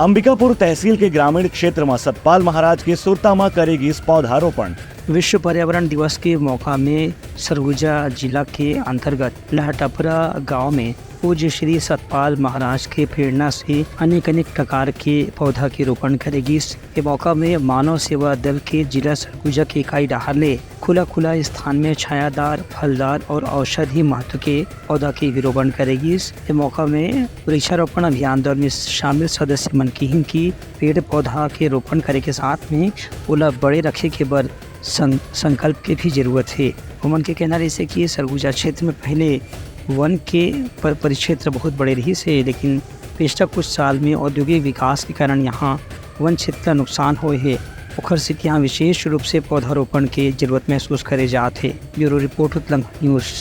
अंबिकापुर तहसील के ग्रामीण क्षेत्र में सतपाल महाराज के सुरता में करेगी इस पौधारोपण। विश्व पर्यावरण दिवस के मौका में सरगुजा जिला के अंतर्गत लहटापुरा गांव में पूज्य श्री सतपाल महाराज के प्रेरणा से अनेक प्रकार के पौधा के रोपण करेगी। इस मौका में मानव सेवा दल के जिला सरगुजा की इकाई डाहर खुला स्थान में छायादार, फलदार और औषधि महत्व के पौधा के रोपण करेगी। इस मौका में वृक्षारोपण अभियान दल में शामिल सदस्य मन की पेड़ पौधा के रोपण करे के साथ में ओला बड़े रखे के बर संकल्प के भी जरूरत है। उमन के कहना रही कि सरगुजा क्षेत्र में पहले वन के परिक्षेत्र बहुत बड़े रही से, लेकिन पिछला कुछ साल में औद्योगिक विकास के कारण यहाँ वन क्षेत्र का नुकसान हुए है। ओखर से यहाँ विशेष रूप से पौधारोपण के जरूरत महसूस करे जाते। ब्यूरो रिपोर्ट उत्तलंग न्यूज़।